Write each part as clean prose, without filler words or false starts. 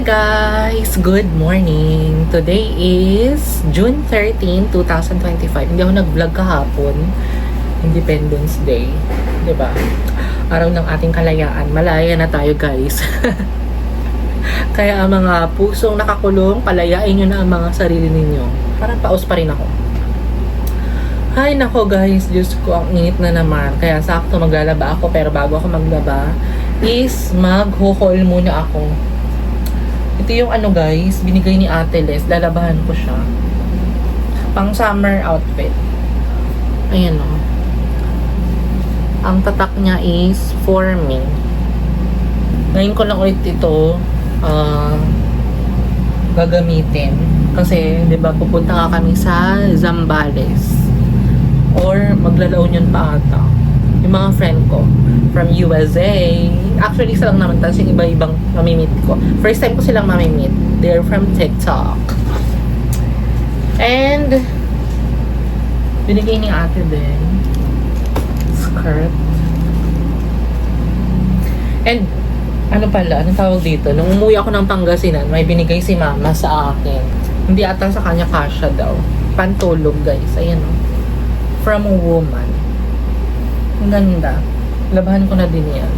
guys! Good morning! Today is June 13, 2025. Hindi ako nag-vlog kahapon. Independence Day. 'Di ba? Araw ng ating kalayaan. Malaya na tayo guys. Kaya ang mga pusong nakakulong, palayain nyo na ang mga sarili ninyo. Parang paus pa rin ako. Hay nako guys, Diyos ko, ang init na naman. Kaya sakto maglalaba ako, pero bago ako maglaba is mag-haul muna ako. Ito yung ano guys, binigay ni Ate Les. Lalabahan ko siya. Pang summer outfit. Ayan o. Ang tatak niya is for me. Ngayon ko lang ulit ito gagamitin. Kasi, di ba, pupunta ka kami sa Zambales. Or maglalaon yun pa ata. Yung mga friend ko from USA. Actually, isa lang naman. Tapos yung iba-ibang mamimit ko. First time ko silang mamimit. They're from TikTok. And binigay ni ate din skirt. And ano pala, anong tawag dito? Nung umuwi ako ng Pangasinan, may binigay si mama sa akin. Hindi ata sa kanya kasya daw. Pantulog guys. Ayan o. From a woman. Ang ganda. Labahan ko na din yan.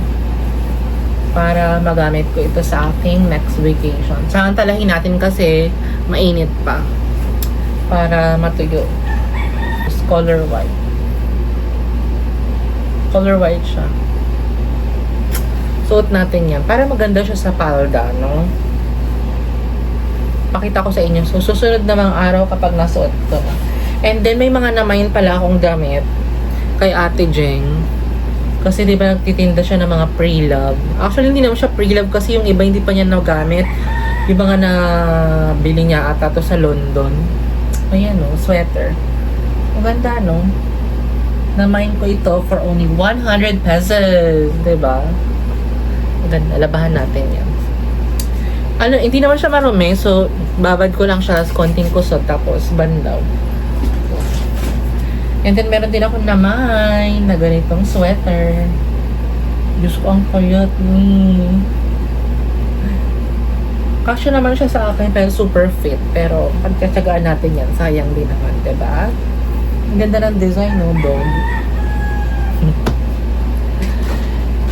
Para magamit ko ito sa aking next vacation. Samantalahin natin kasi mainit pa. Para matuyo. Color white. Color white siya. Suot natin yan. Para maganda siya sa palda, no? Pakita ko sa inyo. So, susunod na mga araw kapag nasuot ko na. And then, may mga namayin pala akong damit kay Ate Jeng. Kasi di ba nagtitinda siya ng mga pre-love. Actually, hindi naman siya pre-love kasi yung iba hindi pa niya nagamit. Yung mga nabili niya ata to sa London. Ayan o, sweater. Ang ganda no? Namayin ko ito for only 100 pesos. Diba? Ang ganda. Labahan natin yan. Ano, hindi naman siya marumi. So, babad ko lang siya as konting kusot. Tapos, bandaw. And then, meron din ako namay na ganitong sweater. Diyos ko, ang kuyot ni. Kasya naman siya sa akin, pero super fit. Pero, pagkatsagaan natin yan, sayang din naman, diba? Ang ganda ng design, no, dog?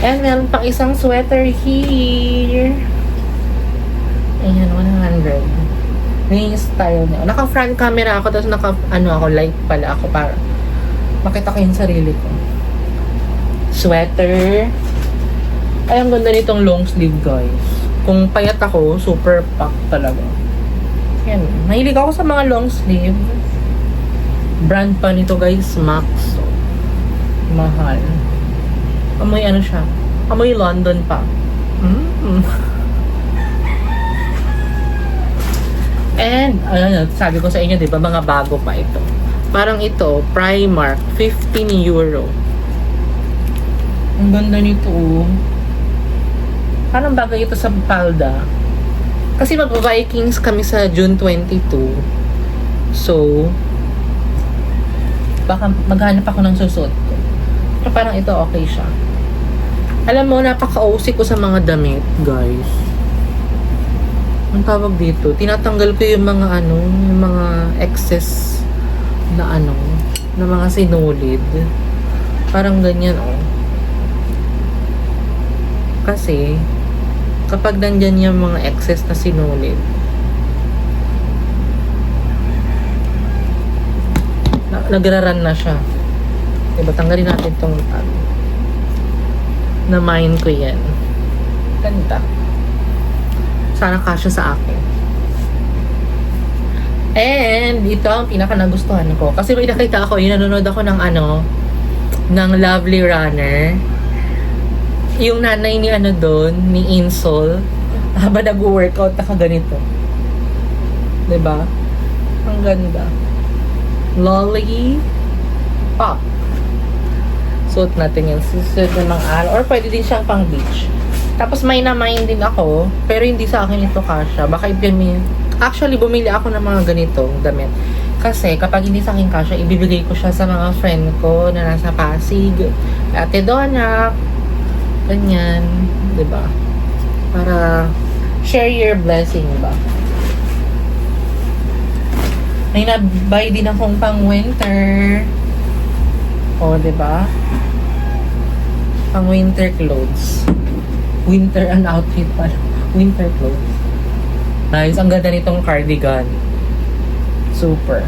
And meron pang isang sweater here. Ayan, 100. Yung style niya. Naka-front camera ako, tapos ako, light pala ako para makita ko yung sarili ko. Sweater. Ay, ang ganda nitong long sleeve, guys. Kung payat ako, super pack talaga. Yan. Mahilig ako sa mga long sleeve. Brand pa nito, guys. Max. So, mahal. Amoy ano siya? Amoy London pa. And, sabi ko sa inyo, di ba, mga bago pa ito. Parang ito, Primark, 15 euro. Ang ganda nito, oh. Parang bagay ito sa palda. Kasi mag-Vikings kami sa June 22. So, baka maghanap ako ng susuot ko. Pero parang ito, okay siya. Alam mo, napaka-OC ko sa mga damit, guys. Ang tawag dito, tinatanggal ko yung mga yung mga excess na na mga sinulid. Parang ganyan, oh. Kasi, kapag nandyan yung mga excess na sinulid, nagraran na siya. Diba, tanggalin natin itong na-mine ko yan. Ganda. Sana kasya sa akin. And ito ang pinaka nagustuhan ko. Kasi may nakita ako, nanonood ako ng ng Lovely Runner. Yung nanay ni doon, ni Insol, habang nag-workout na ganito. Diba? Ang ganda. Lolly Pop. Suot natin yan. Suot na ng araw. Or pwede din siyang pang beach. Tapos may namayin din ako, pero hindi sa akin ito kasya. Baka actually, bumili ako ng mga ganitong damit. Kasi kapag hindi sa akin kasya, ibibigay ko siya sa mga friend ko na nasa Pasig. Ate Donna, ganyan, 'di ba? Para Share your blessing ba? May nabay din akong pang winter. O, diba? Pang winter clothes. Winter an outfit pala. Winter clothes. Guys, ang ganda nitong cardigan. Super.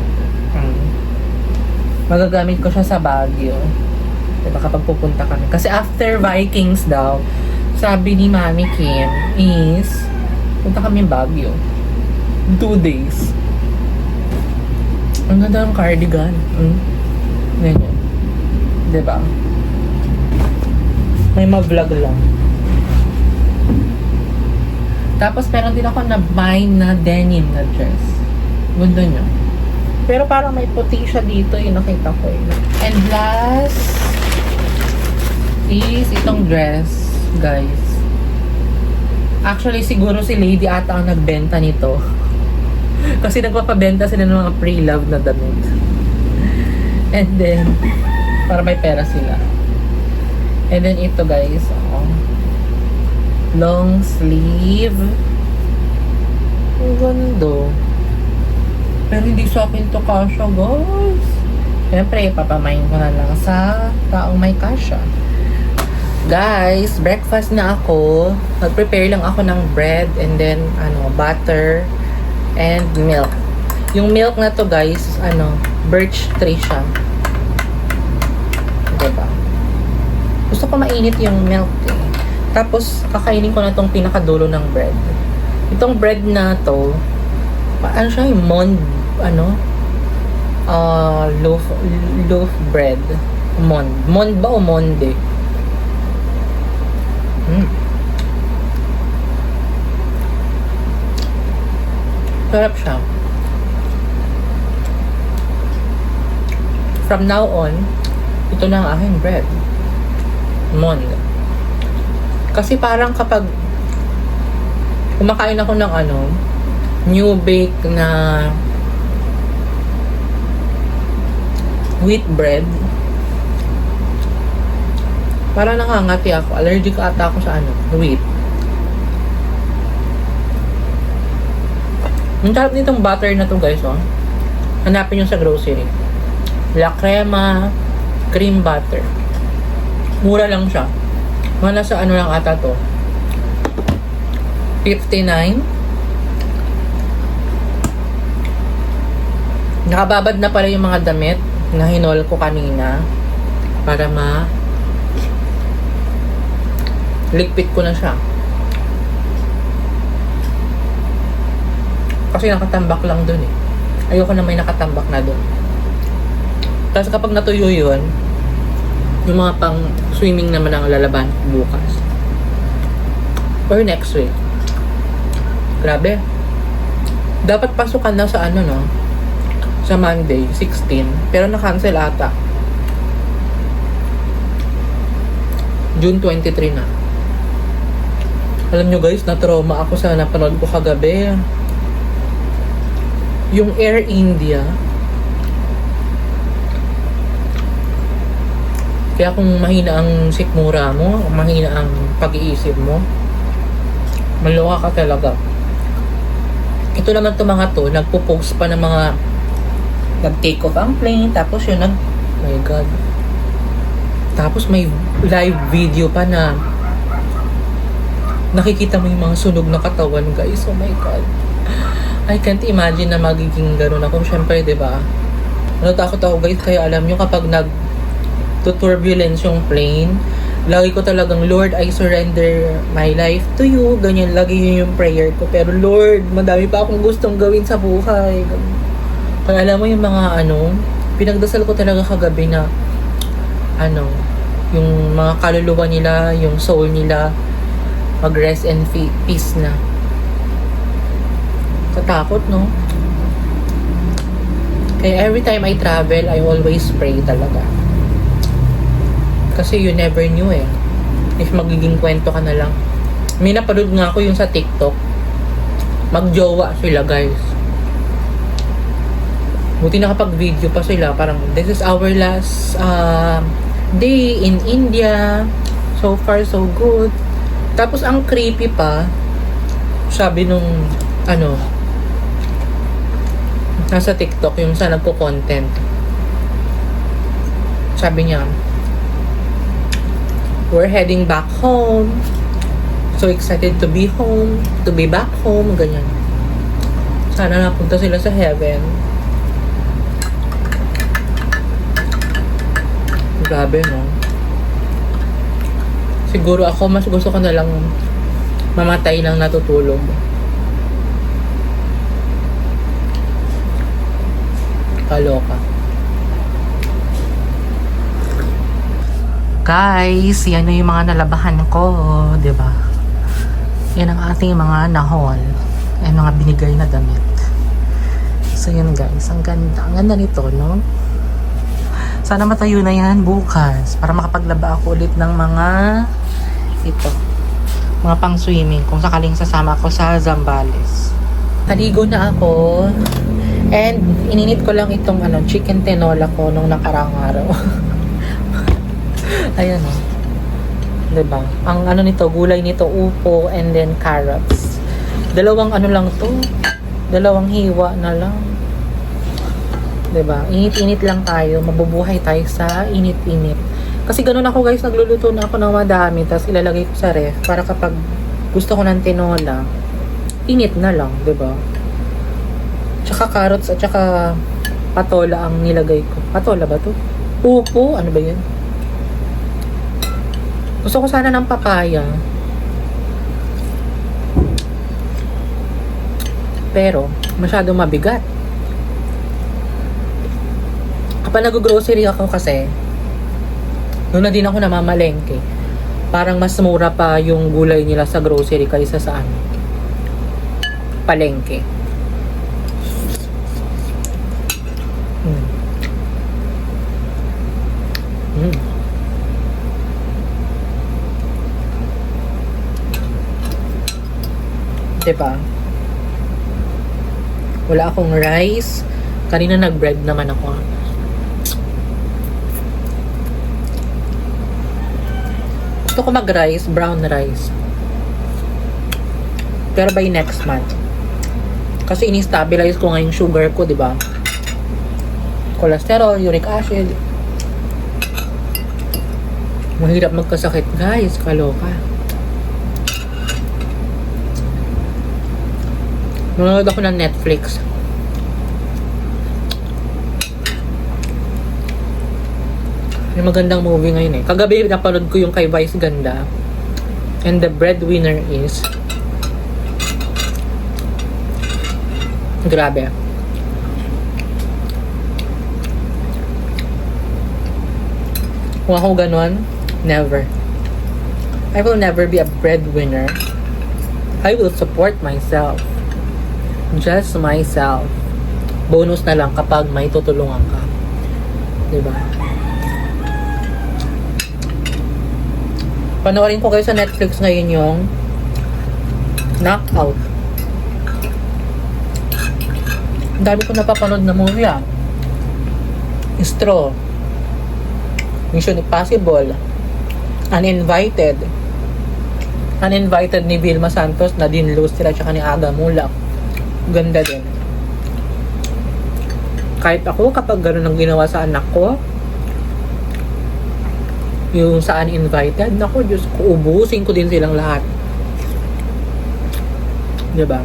Magagamit ko siya sa Baguio. Diba kapag pupunta kami. Kasi after Vikings daw, sabi ni Mami Kim is punta kami Baguio. 2 days. Ang ganda ng cardigan. Ganyan. Diba? May ma-vlog lang. Tapos meron din ako na buy na denim na dress. Ganda niya. Pero parang may puti siya dito. Yung nakita ko eh. And last is itong dress, guys. Actually, siguro si Lady ata ang nagbenta nito. Kasi nagpapabenta sila ng mga pre-love na damit. And then, para may pera sila. And then ito guys, long sleeve. Ang ganda. Pero hindi sa akin to kasha, guys. Siyempre, papamain ko na lang sa taong may kasha. Guys, breakfast na ako. Nag-prepare lang ako ng bread and then, butter and milk. Yung milk na to, guys, birch tree siya. Diba? Gusto ko mainit yung milk eh. Tapos, kakainin ko na tong pinakadulo ng bread. Itong bread na to, ano siya, yung loaf bread. Mond ba o monde? Sarap siya. From now on, ito na ang aking bread. Mond. Kasi parang kapag kumakain ako ng new bake na wheat bread, parang nakangati ako. Allergic ata ako sa wheat. Ang sarap nitong butter na to, guys, oh. Hanapin nyo sa grocery. La Crema cream butter. Mura lang siya. Mga nasa lang ata to. 59. Nakababad na pala yung mga damit na hinol ko kanina para ligpit ko na siya. Kasi nakatambak lang dun eh. Ayoko na may nakatambak na dun. Tapos kapag natuyo yun, yung mga pang swimming naman ang lalaban bukas. Or next week. Grabe. Dapat pasukan na sa sa Monday, 16. Pero na-cancel ata. June 23 na. Alam nyo guys, na-trauma ako sa napanood ko kagabi. Yung Air India. Kaya kung mahina ang sikmura mo, mahina ang pag-iisip mo, maloka ka talaga. Ito naman to mga to, nagpo-post pa ng mga nag-take off ang plane, tapos yun oh my god. Tapos may live video pa na nakikita mo yung mga sunog na katawan, guys. Oh my god. I can't imagine na magiging gano'n ako. Siyempre, diba? Natakot ako, guys. Kaya alam nyo, kapag turbulence yung plane, lagi ko talagang, Lord, I surrender my life to you. Ganyan, lagi yun yung prayer ko. Pero Lord, madami pa akong gustong gawin sa buhay. Kaya alam mo yung mga pinagdasal ko talaga kagabi na yung mga kaluluwa nila, yung soul nila, mag-rest and peace na. Katakot, no? Kaya every time I travel, I always pray talaga. Kasi you never knew eh. If magiging kwento ka na lang. May napanood nga ako yung sa TikTok. Magjowa sila, guys. Buti nakapag-video pa sila. Parang, this is our last day in India. So far, so good. Tapos, ang creepy pa, sabi nung, ano, nasa TikTok, yung sa nagko-content. Sabi niya, we're heading back home. So excited to be home, to be back home, ganyan. Sana napunta sila sa heaven. Grabe, no? Siguro ako, mas gusto ko na lang mamatay nang natutulog. Kaloka. Guys, yan na yung mga nalabahan ko, 'di ba? Yan ang ating mga nahol. Yan mga binigay na damit. So yan guys, ang ganda. Ang ganda nito, no? Sana matayo na yan bukas para makapaglaba ako ulit ng mga mga pang swimming kung sakaling sasama ako sa Zambales. Naligo na ako and ininit ko lang itong chicken tinola ko nung nakaraang araw. Ayan o. Diba? Ang nito, gulay nito, upo and then carrots. Dalawang lang to. Dalawang hiwa na lang. Diba? Init-init lang tayo. Mabubuhay tayo sa init-init. Kasi ganun ako guys, nagluluto na ako ng madami tapos ilalagay ko sa ref para kapag gusto ko ng tinola, init na lang, diba? Tsaka carrots at tsaka patola ang nilagay ko. Patola ba to? Upo? Ano ba yan? Gusto ko sana ng papaya. Pero, masyado mabigat. Kapag nag-grocery ako kasi, noon na din ako namamalengke. Parang mas mura pa yung gulay nila sa grocery kaysa sa palengke. Diba? Wala akong rice. Kanina nag-bread naman ako. Gusto ko mag-rice, brown rice. Pero by next month. Kasi ini-stabilize ko nga yung sugar ko, diba? Cholesterol, uric acid. Mahirap magkasakit, guys. Kaloka. Nanonood ako ng Netflix. May magandang movie ngayon eh. Kagabi napanood ko yung kay Vice Ganda. And the breadwinner is... Grabe. Kung ako ganon, never. I will never be a breadwinner. I will support myself. Just myself. Bonus na lang kapag may tutulungan ka. Diba? Panoorin ko kayo sa Netflix ngayon yung Knockout. Ang dami ko napapanood na movie Straw. Mission Impossible. Uninvited. Uninvited ni Vilma Santos, Nadine Lustra, tsaka ni Aga Mulak. Ganda din. Kahit ako, kapag gano'n ang ginawa sa anak ko, yung sa uninvited, naku, Diyos ko, ubusin ko din silang lahat. Diba?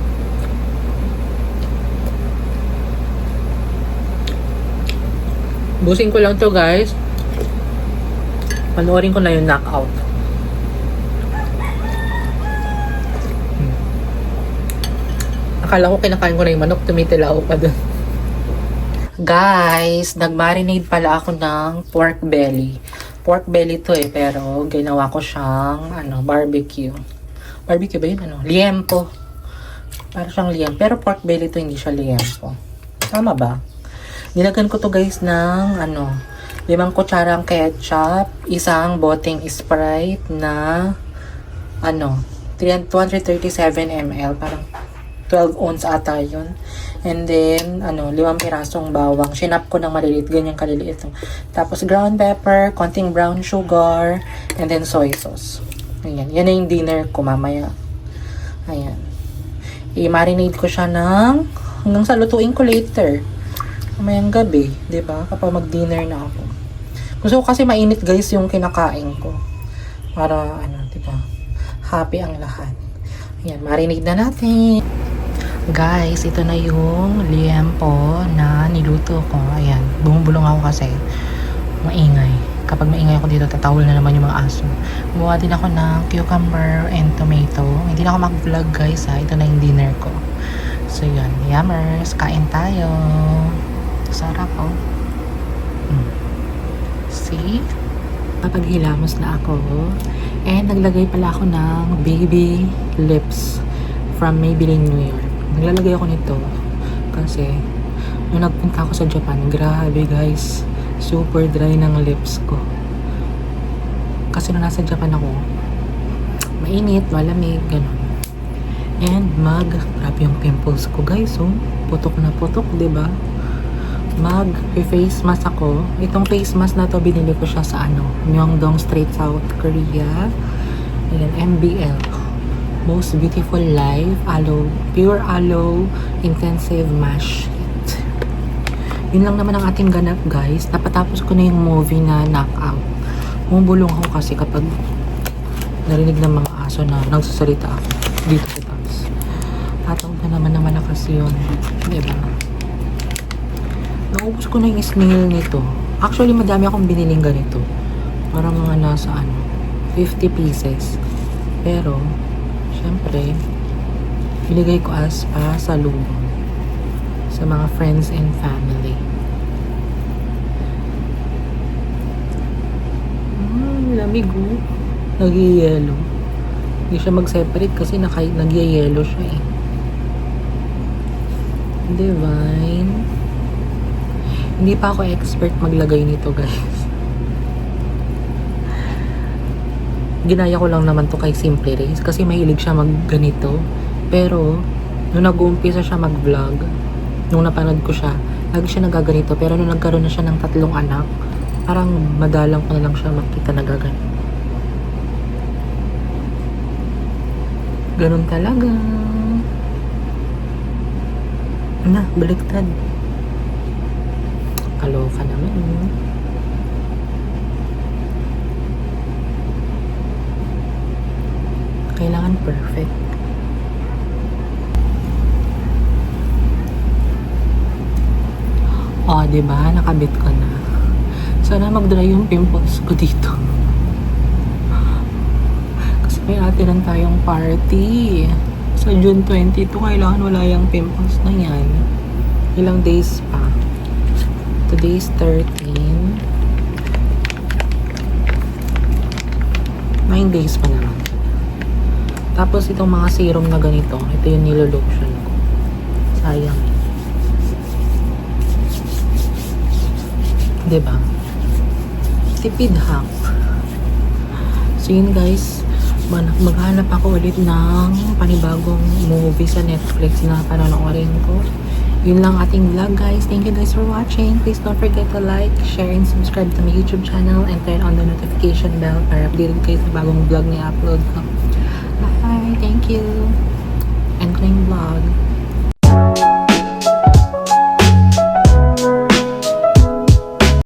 Ubusin ko lang to guys. Panoorin ko na yung Knockout. Akala ko kinakain ko na yung manok, tumitilaw pa dun. Guys, nag-marinate pala ako ng pork belly. Pork belly to pero ginawa ko siyang, barbecue. Barbecue ba yun? Liempo. Para siyang liempo. Pero pork belly to, hindi siya liempo. Tama ba? Nilagyan ko to guys ng, 5 kutsarang ketchup, isang boteng Sprite na, 237 ml, parang 12 ounce ata yun. And then, 5 pirasong bawang. Sinap ko ng maliliit, ganyang kaliliit. Tapos, ground pepper, konting brown sugar, and then soy sauce. Ayan. Yan na yung dinner ko mamaya. Ayan. I-marinate ko siya hanggang sa lutuin ko later. Mamayang gabi, 'di ba? Kapag mag-dinner na ako. Gusto ko kasi mainit guys yung kinakain ko. Para 'di ba? Happy ang lahat. Ayan, marinate na natin. Guys, ito na yung liempo na niluto ko. Ayan, bumubulong ako kasi maingay. Kapag maingay ako dito, tatawal na naman yung mga aso. Gumawa din ako ng cucumber and tomato. Hindi na ako mag-vlog guys ha. Ito na yung dinner ko. So yun, yummers, kain tayo. Sarap oh. See? Papaghilamos na ako. And naglagay pala ako ng baby lips from Maybelline New York. Naglalagay ako nito kasi nung nagpunta ako sa Japan, grabe guys, super dry ng lips ko. Kasi nung nasa Japan ako, mainit, malamig, ganun. And grabe yung pimples ko guys, oh. Putok na putok, 'di ba? Face mask ako. Itong face mask na to, binili ko siya sa Myeongdong Street, South Korea. Ayan, MBL. Most Beautiful Life Pure Aloe Intensive Mash. Yun lang naman ang ating ganap guys. Napatapos ko na yung movie na Knockout. Bumubulong ako kasi kapag narinig ng mga aso na nagsasalita ako dito sa taas. Tatawag na naman ng malakas yun, diba? Naubos ko na yung snail nito. Actually madami akong biniling ganito. Parang mga nasa 50 pieces. Pero syempre, binigay ko as pasalubong sa mga friends and family. Lamig oh. Nag-yellow. Hindi siya mag-separate kasi nag-yellow siya eh. Divine. Hindi pa ako expert maglagay nito guys. Ginaya ko lang naman to kay Simple Race kasi mahilig siya ganito. Pero nung nag-uumpisa siya mag-vlog, nung napanood ko siya, lagi siya nagaganito. Pero nung nagkaroon na siya ng 3 anak, parang madalang ko na lang siya makita nagaganito. Ganun talaga. Baliktad. Kaloka naman. Kailangan perfect. Oh, diba? Nakabit ko na. Sana mag-dry yung pimples ko dito. Kasi may atiran tayong party. Sa June 22, kailangan wala yung pimples na yan. Ilang days pa. Today's 13. 9 days pa naman. Tapos itong mga serum na ganito, ito yung nilolotion ko. Sayang. Diba? Tipid hack. So yun guys, maghanap ako ulit ng panibagong movie sa Netflix na panonoorin ko. Yun lang ating vlog guys. Thank you guys for watching. Please don't forget to like, share, and subscribe to my YouTube channel and turn on the notification bell para updated kayo sa bagong vlog na i-upload ko. Bye! Thank you! And clean vlog.